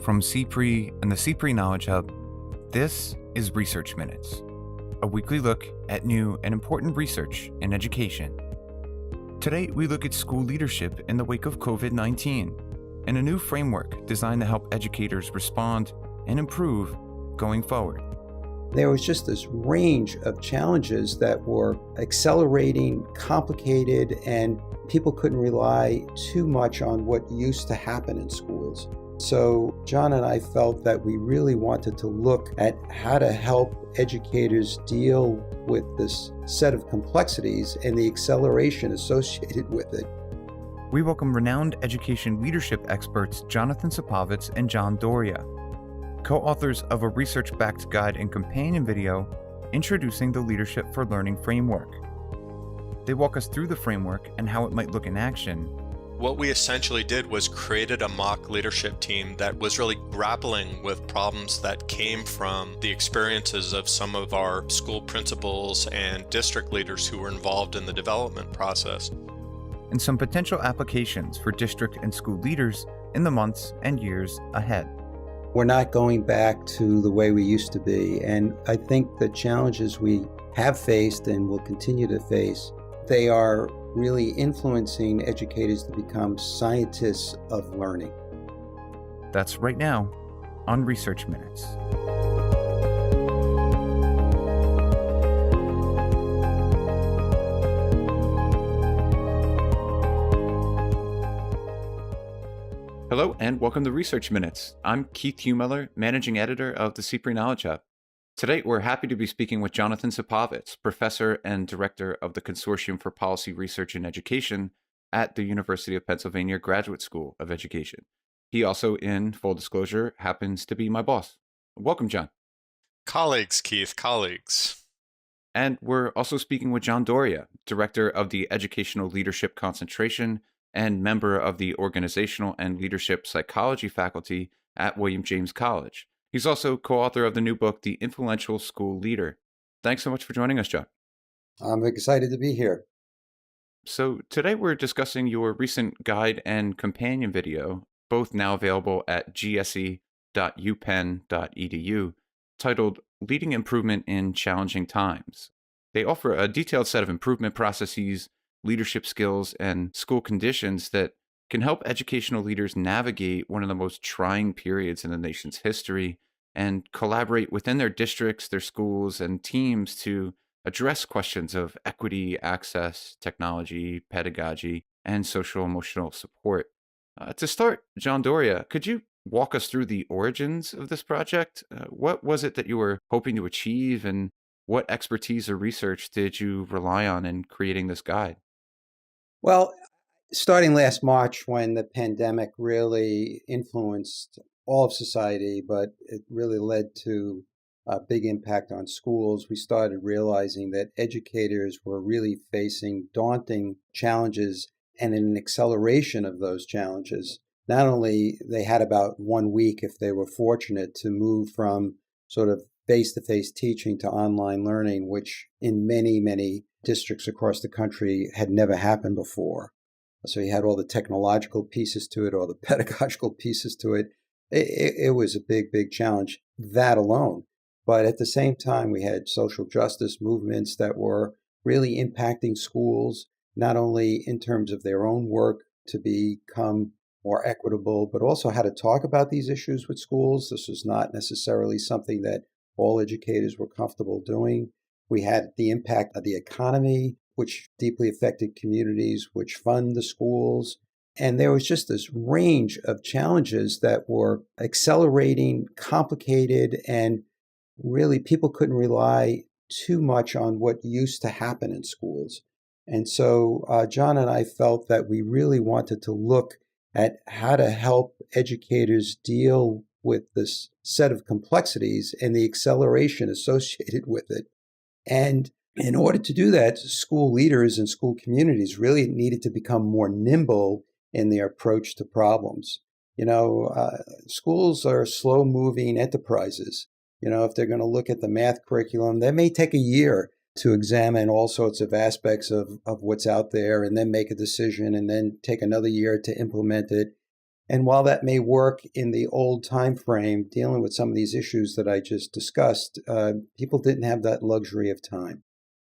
From CPRE and the CPRE Knowledge Hub, this is Research Minutes, a weekly look at new and important research in education. Today, we look at school leadership in the wake of COVID-19 and a new framework designed to help educators respond and improve going forward. There was just this range of challenges that were accelerating, complicated, and people couldn't rely too much on what used to happen in schools. So John and I felt that we really wanted to look at how to help educators deal with this set of complexities and the acceleration associated with it. We welcome renowned education leadership experts Jonathan Supovitz and John Doria, co-authors of a research-backed guide and companion video introducing the Leadership for Learning framework. They walk us through the framework and how it might look in action. What we essentially did was created a mock leadership team that was really grappling with problems that came from the experiences of some of our school principals and district leaders who were involved in the development process. And some potential applications for district and school leaders in the months and years ahead. We're not going back to the way we used to be, and I think the challenges we have faced and will continue to face, they are really influencing educators to become scientists of learning. That's right now on Research Minutes. Hello and welcome to Research Minutes. I'm Keith Heumiller, Managing Editor of the CPRE Knowledge Hub. Today, we're happy to be speaking with Jonathan Supovitz, Professor and Director of the Consortium for Policy Research and Education at the University of Pennsylvania Graduate School of Education. He also, in full disclosure, happens to be my boss. Welcome, John. Colleagues, Keith, colleagues. And we're also speaking with John Doria, Director of the Educational Leadership Concentration and member of the Organizational and Leadership Psychology faculty at William James College. He's also co-author of the new book, The Influential School Leader. Thanks so much for joining us, John. I'm excited to be here. So today we're discussing your recent guide and companion video, both now available at gse.upenn.edu, titled Leading Improvement in Challenging Times. They offer a detailed set of improvement processes, leadership skills, and school conditions that can help educational leaders navigate one of the most trying periods in the nation's history and collaborate within their districts, their schools, and teams to address questions of equity, access, technology, pedagogy, and social-emotional support. To start, John Doria, could you walk us through the origins of this project? What was it that you were hoping to achieve, and what expertise or research did you rely on in creating this guide? Well, starting last March, when the pandemic really influenced all of society, but it really led to a big impact on schools, we started realizing that educators were really facing daunting challenges and an acceleration of those challenges. Not only they had about 1 week, if they were fortunate, to move from sort of face-to-face teaching to online learning, which in many, many districts across the country had never happened before. So you had all the technological pieces to it, all the pedagogical pieces to it. It was a big, big challenge, that alone. But at the same time, we had social justice movements that were really impacting schools, not only in terms of their own work to become more equitable, but also how to talk about these issues with schools. This was not necessarily something that all educators were comfortable doing. We had the impact of the economy, which deeply affected communities, which fund the schools. And there was just this range of challenges that were accelerating, complicated, and really people couldn't rely too much on what used to happen in schools. And so John and I felt that we really wanted to look at how to help educators deal with this set of complexities and the acceleration associated with it. And in order to do that, school leaders and school communities really needed to become more nimble in their approach to problems. Schools are slow-moving enterprises. If they're going to look at the math curriculum, that may take a year to examine all sorts of aspects of what's out there and then make a decision and then take another year to implement it. And while that may work in the old time frame, dealing with some of these issues that I just discussed, people didn't have that luxury of time.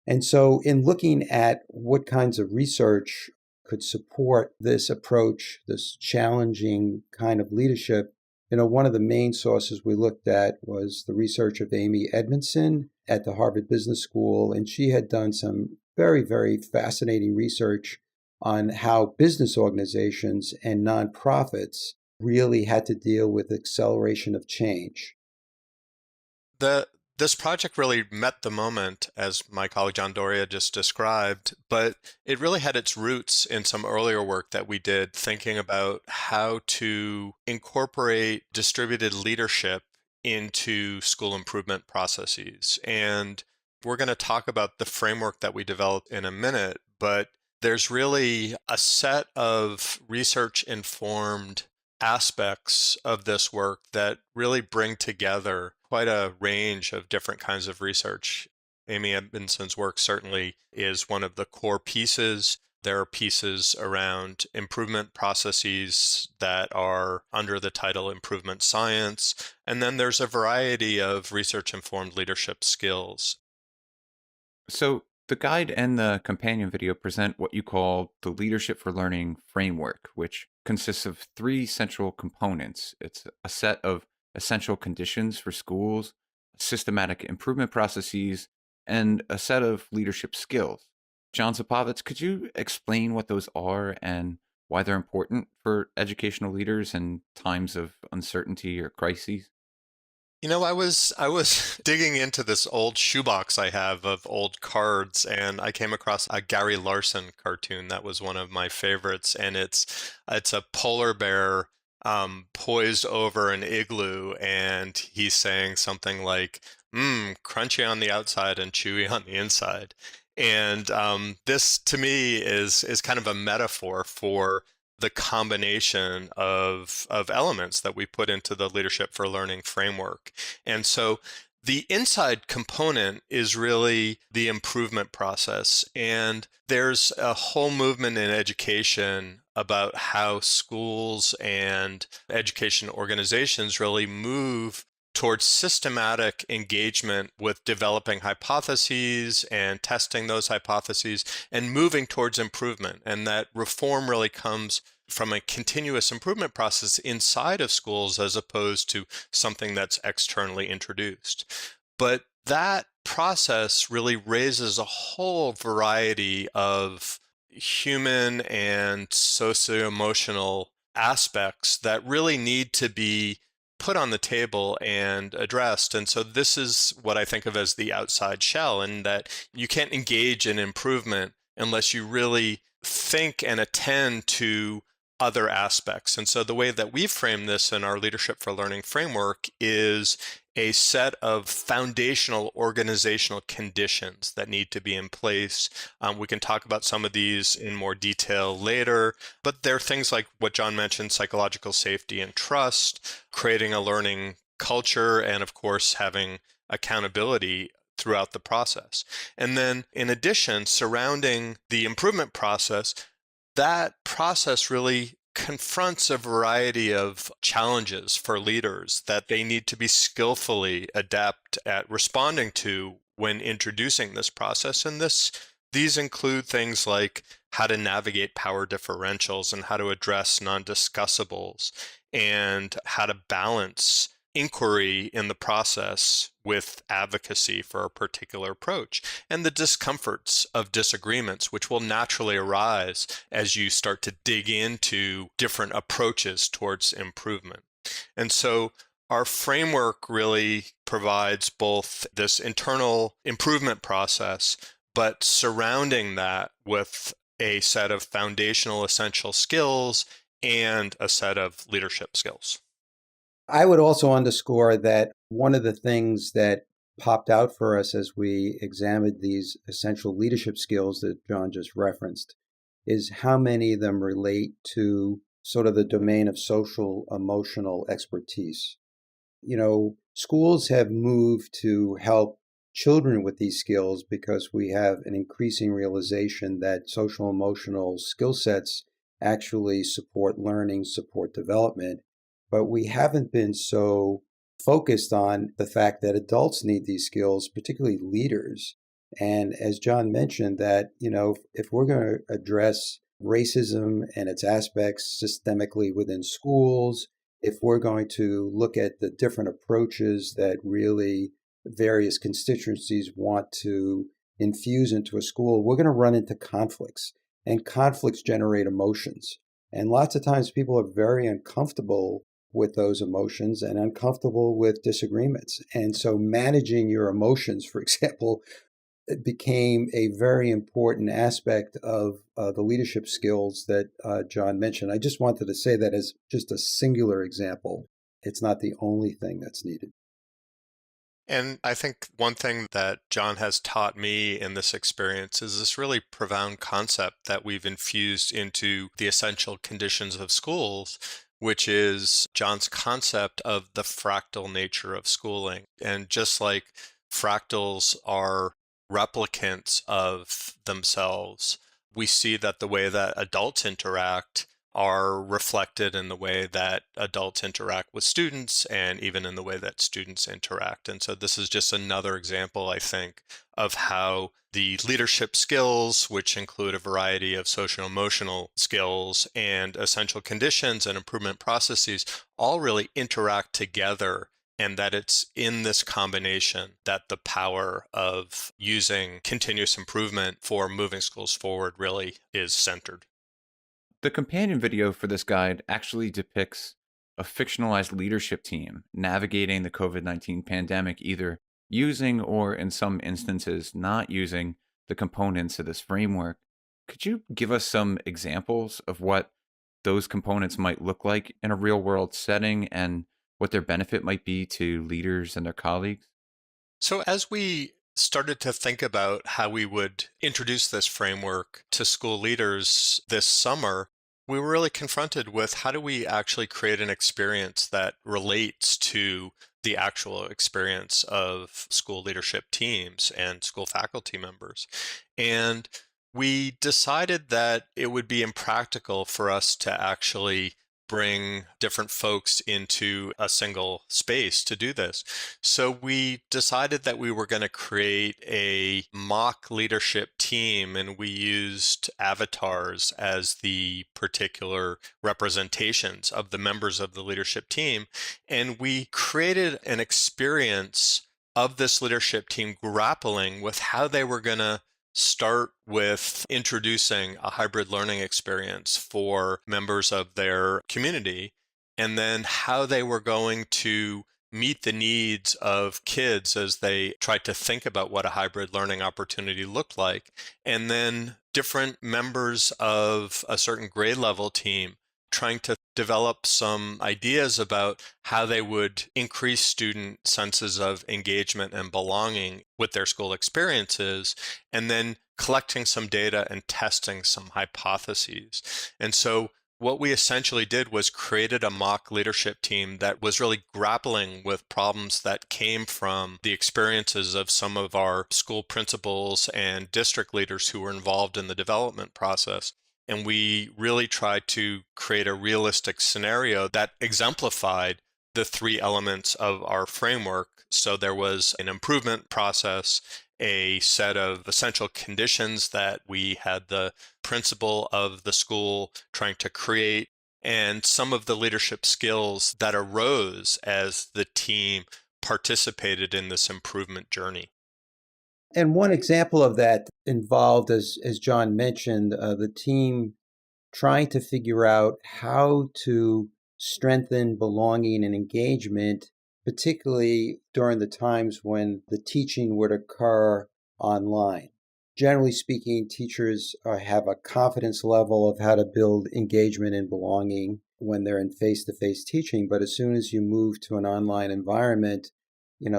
And so in looking at what kinds of research could support this approach, this challenging kind of leadership, one of the main sources we looked at was the research of Amy Edmondson at the Harvard Business School. And she had done some very, very fascinating research on how business organizations and nonprofits really had to deal with acceleration of change. This project really met the moment, as my colleague John Doria just described, but it really had its roots in some earlier work that we did thinking about how to incorporate distributed leadership into school improvement processes. And we're going to talk about the framework that we developed in a minute, but there's really a set of research-informed aspects of this work that really bring together quite a range of different kinds of research. Amy Edmondson's work certainly is one of the core pieces. There are pieces around improvement processes that are under the title Improvement Science. And then there's a variety of research-informed leadership skills. So the guide and the companion video present what you call the Leadership for Learning framework, which consists of three central components. It's a set of essential conditions for schools, systematic improvement processes, and a set of leadership skills. John Supovitz, could you explain what those are and why they're important for educational leaders in times of uncertainty or crises? I was digging into this old shoebox I have of old cards, and I came across a Gary Larson cartoon that was one of my favorites, and it's a polar bear poised over an igloo, and he's saying something like, crunchy on the outside and chewy on the inside. And this, to me, is kind of a metaphor for the combination of elements that we put into the Leadership for Learning framework. And so the inside component is really the improvement process. And there's a whole movement in education about how schools and education organizations really move towards systematic engagement with developing hypotheses and testing those hypotheses and moving towards improvement. And that reform really comes from a continuous improvement process inside of schools as opposed to something that's externally introduced. But that process really raises a whole variety of human and socio-emotional aspects that really need to be put on the table and addressed. And so this is what I think of as the outside shell, in that you can't engage in improvement unless you really think and attend to other aspects. And so the way that we frame this in our Leadership for Learning framework is a set of foundational organizational conditions that need to be in place. We can talk about some of these in more detail later, but there are things like what John mentioned: psychological safety and trust, creating a learning culture, and of course, having accountability throughout the process. And then in addition, surrounding the improvement process, that process really confronts a variety of challenges for leaders that they need to be skillfully adept at responding to when introducing this process. And these include things like how to navigate power differentials and how to address non-discussables and how to balance inquiry in the process with advocacy for a particular approach, and the discomforts of disagreements, which will naturally arise as you start to dig into different approaches towards improvement. And so our framework really provides both this internal improvement process, but surrounding that with a set of foundational essential skills and a set of leadership skills. I would also underscore that one of the things that popped out for us as we examined these essential leadership skills that John just referenced is how many of them relate to sort of the domain of social emotional expertise. Schools have moved to help children with these skills because we have an increasing realization that social emotional skill sets actually support learning, support development. But we haven't been so focused on the fact that adults need these skills, particularly leaders. And as John mentioned, that, if we're going to address racism and its aspects systemically within schools, if we're going to look at the different approaches that really various constituencies want to infuse into a school, we're going to run into conflicts, and conflicts generate emotions. And lots of times people are very uncomfortable with those emotions and uncomfortable with disagreements. And so managing your emotions, for example, it became a very important aspect of the leadership skills that John mentioned. I just wanted to say that as just a singular example. It's not the only thing that's needed. And I think one thing that John has taught me in this experience is this really profound concept that we've infused into the essential conditions of schools, which is John's concept of the fractal nature of schooling. And just like fractals are replicants of themselves, we see that the way that adults interact are reflected in the way that adults interact with students and even in the way that students interact. And so this is just another example, I think, of how the leadership skills, which include a variety of social-emotional skills and essential conditions and improvement processes, all really interact together, and that it's in this combination that the power of using continuous improvement for moving schools forward really is centered. The companion video for this guide actually depicts a fictionalized leadership team navigating the COVID-19 pandemic, either using or, in some instances, not using the components of this framework. Could you give us some examples of what those components might look like in a real world setting and what their benefit might be to leaders and their colleagues? So as we started to think about how we would introduce this framework to school leaders this summer, we were really confronted with how do we actually create an experience that relates to the actual experience of school leadership teams and school faculty members. And we decided that it would be impractical for us to actually bring different folks into a single space to do this. So we decided that we were going to create a mock leadership team, and we used avatars as the particular representations of the members of the leadership team. And we created an experience of this leadership team grappling with how they were going to start with introducing a hybrid learning experience for members of their community, and then how they were going to meet the needs of kids as they tried to think about what a hybrid learning opportunity looked like, and then different members of a certain grade level team trying to develop some ideas about how they would increase student senses of engagement and belonging with their school experiences, and then collecting some data and testing some hypotheses. And so what we essentially did was created a mock leadership team that was really grappling with problems that came from the experiences of some of our school principals and district leaders who were involved in the development process. And we really tried to create a realistic scenario that exemplified the three elements of our framework. So there was an improvement process, a set of essential conditions that we had the principal of the school trying to create, and some of the leadership skills that arose as the team participated in this improvement journey. And one example of that involved, as John mentioned, the team trying to figure out how to strengthen belonging and engagement, particularly during the times when the teaching would occur online. Generally speaking, teachers have a confidence level of how to build engagement and belonging when they're in face-to-face teaching. But as soon as you move to an online environment,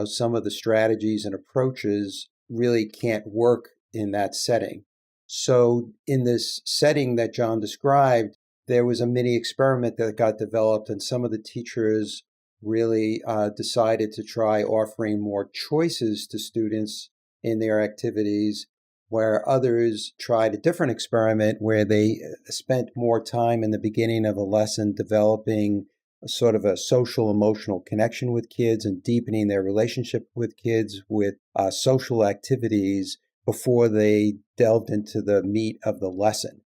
some of the strategies and approaches really can't work in that setting. So in this setting that John described, there was a mini experiment that got developed, and some of the teachers really decided to try offering more choices to students in their activities, where others tried a different experiment where they spent more time in the beginning of a lesson developing a sort of a social emotional connection with kids and deepening their relationship with kids with social activities before they delved into the meat of the lesson.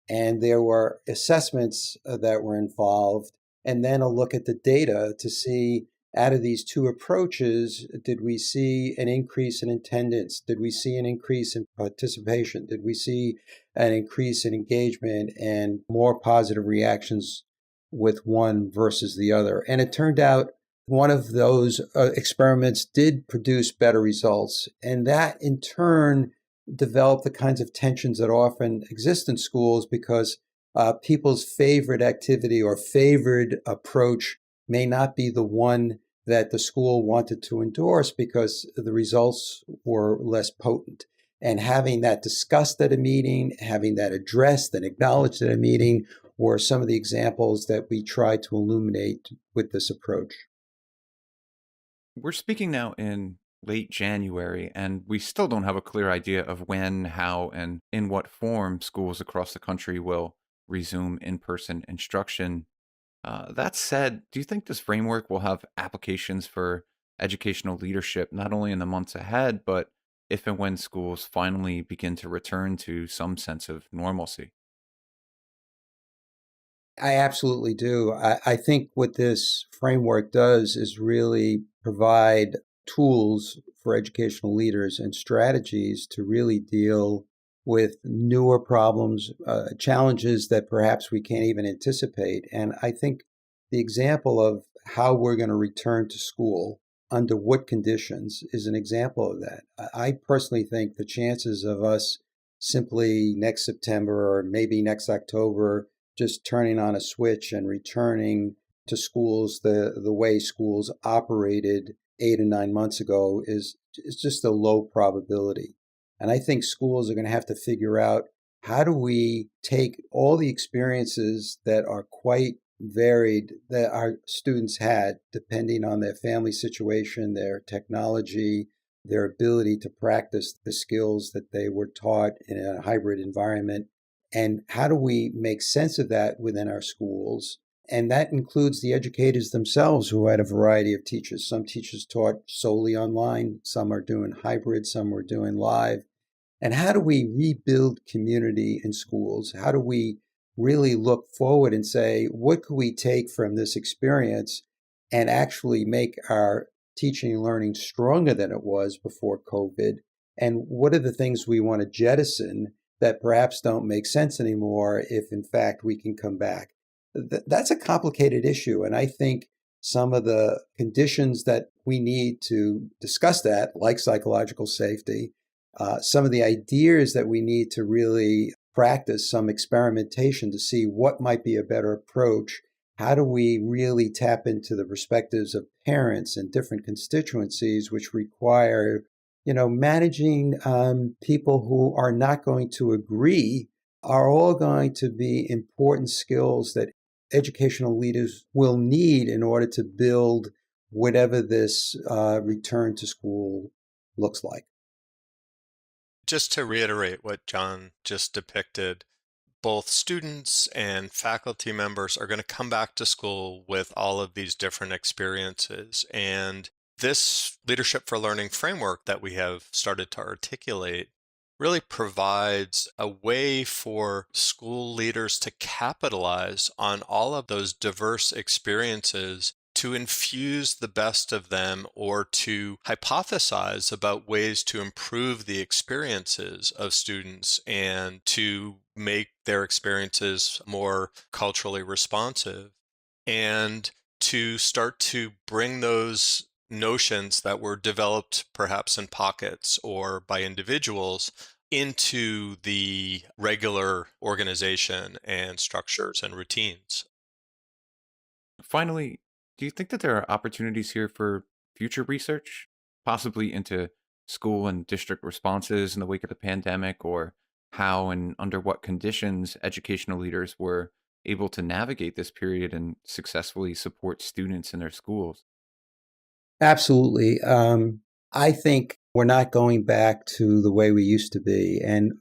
And there were assessments that were involved, and then a look at the data to see out of these two approaches, did we see an increase in attendance? Did we see an increase in participation? Did we see an increase in engagement and more positive reactions with one versus the other? And it turned out one of those experiments did produce better results. And that in turn developed the kinds of tensions that often exist in schools because people's favorite activity or favored approach may not be the one that the school wanted to endorse because the results were less potent. And having that discussed at a meeting, having that addressed and acknowledged at a meeting were some of the examples that we tried to illuminate with this approach. We're speaking now in late January, and we still don't have a clear idea of when, how, and in what form schools across the country will resume in-person instruction. That said, do you think this framework will have applications for educational leadership not only in the months ahead, but if and when schools finally begin to return to some sense of normalcy? I absolutely do. I think what this framework does is really provide tools for educational leaders and strategies to really deal with newer problems, challenges that perhaps we can't even anticipate. And I think the example of how we're going to return to school under what conditions is an example of that. I personally think the chances of us simply next September or maybe next October just turning on a switch and returning to schools the way schools operated 8 or 9 months ago is just a low probability. And I think schools are going to have to figure out how do we take all the experiences that are quite varied that our students had, depending on their family situation, their technology, their ability to practice the skills that they were taught in a hybrid environment. And how do we make sense of that within our schools? And that includes the educators themselves who had a variety of teachers. Some teachers taught solely online, some are doing hybrid, some are doing live. And how do we rebuild community in schools? How do we really look forward and say, what could we take from this experience and actually make our teaching and learning stronger than it was before COVID? And what are the things we want to jettison that perhaps don't make sense anymore if, in fact, we can come back? That's a complicated issue. And I think some of the conditions that we need to discuss that, like psychological safety, some of the ideas that we need to really practice some experimentation to see what might be a better approach. How do we really tap into the perspectives of parents and different constituencies, which require, managing people who are not going to agree are all going to be important skills that educational leaders will need in order to build whatever this return to school looks like. Just to reiterate what John just depicted, both students and faculty members are going to come back to school with all of these different experiences. And this Leadership for Learning framework that we have started to articulate really provides a way for school leaders to capitalize on all of those diverse experiences to infuse the best of them or to hypothesize about ways to improve the experiences of students and to make their experiences more culturally responsive, and to start to bring those notions that were developed perhaps in pockets or by individuals into the regular organization and structures and routines. Finally, do you think that there are opportunities here for future research, possibly into school and district responses in the wake of the pandemic, or how and under what conditions educational leaders were able to navigate this period and successfully support students in their schools? Absolutely. I think we're not going back to the way we used to be. And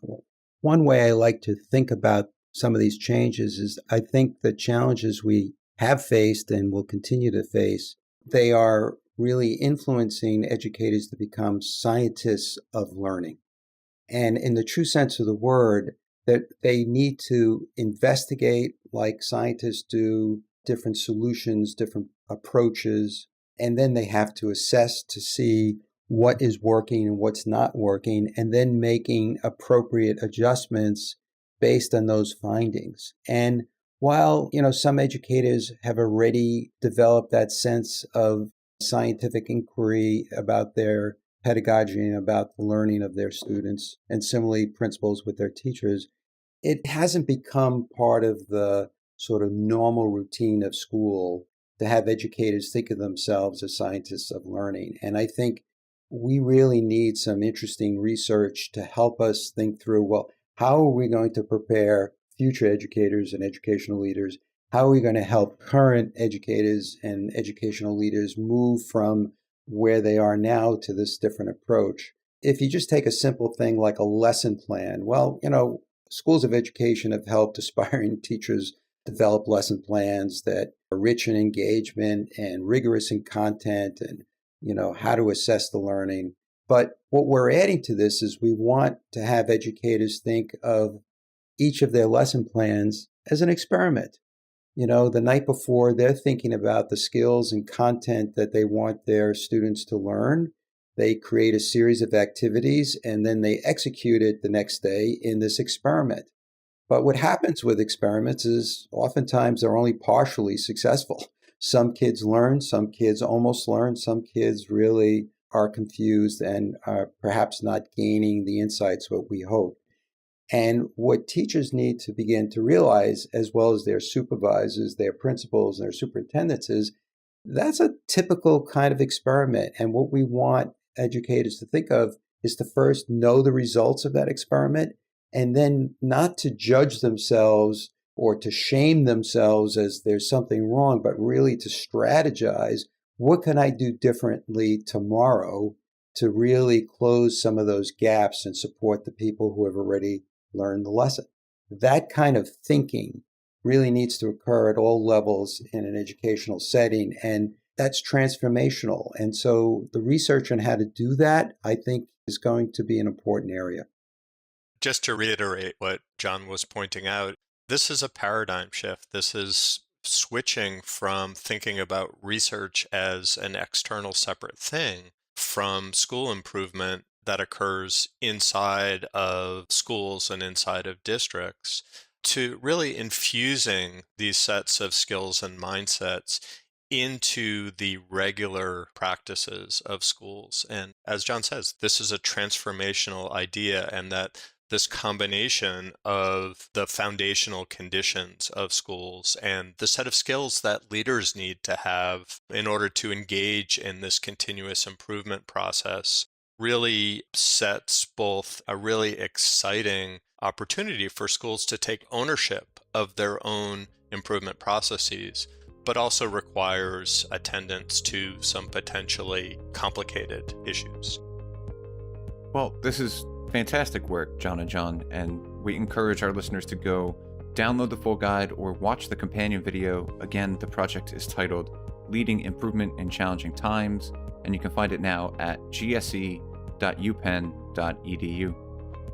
one way I like to think about some of these changes is I think the challenges we have faced and will continue to face, they are really influencing educators to become scientists of learning. And in the true sense of the word, that they need to investigate like scientists do, different solutions, different approaches, and then they have to assess to see what is working and what's not working, and then making appropriate adjustments based on those findings. And while, some educators have already developed that sense of scientific inquiry about their pedagogy and about the learning of their students, and similarly principals with their teachers, it hasn't become part of the sort of normal routine of school to have educators think of themselves as scientists of learning. And I think we really need some interesting research to help us think through, well, how are we going to prepare future educators and educational leaders? How are we going to help current educators and educational leaders move from where they are now to this different approach? If you just take a simple thing like a lesson plan, well, schools of education have helped aspiring teachers develop lesson plans that are rich in engagement and rigorous in content and, how to assess the learning. But what we're adding to this is we want to have educators think of each of their lesson plans as an experiment. The night before, they're thinking about the skills and content that they want their students to learn. They create a series of activities, and then they execute it the next day in this experiment. But what happens with experiments is oftentimes they're only partially successful. Some kids learn, some kids almost learn, some kids really are confused and are perhaps not gaining the insights what we hope. And what teachers need to begin to realize, as well as their supervisors, their principals, and their superintendents, is that's a typical kind of experiment. And what we want educators to think of is to first know the results of that experiment, and then not to judge themselves or to shame themselves as there's something wrong, but really to strategize, what can I do differently tomorrow to really close some of those gaps and support the people who have already learned the lesson? That kind of thinking really needs to occur at all levels in an educational setting, and that's transformational. And so the research on how to do that, I think, is going to be an important area. Just to reiterate what John was pointing out, this is a paradigm shift. This is switching from thinking about research as an external separate thing from school improvement that occurs inside of schools and inside of districts to really infusing these sets of skills and mindsets into the regular practices of schools. And as John says, this is a transformational idea, and that this combination of the foundational conditions of schools and the set of skills that leaders need to have in order to engage in this continuous improvement process really sets both a really exciting opportunity for schools to take ownership of their own improvement processes, but also requires attendance to some potentially complicated issues. Well, this is fantastic work, John and John, and we encourage our listeners to go download the full guide or watch the companion video. Again, the project is titled Leading Improvement in Challenging Times, and you can find it now at gse.upenn.edu.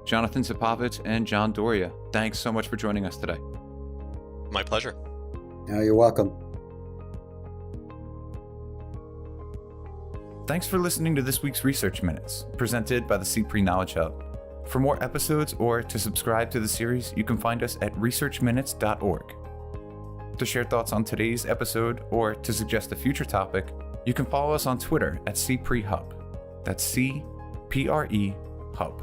Jonathan Supovitz and John Doria, thanks so much for joining us today. My pleasure. No, you're welcome. Thanks for listening to this week's Research Minutes, presented by the CPRE Knowledge Hub. For more episodes or to subscribe to the series, you can find us at researchminutes.org. To share thoughts on today's episode or to suggest a future topic, you can follow us on Twitter at CPRE Hub. That's CPRE Hub.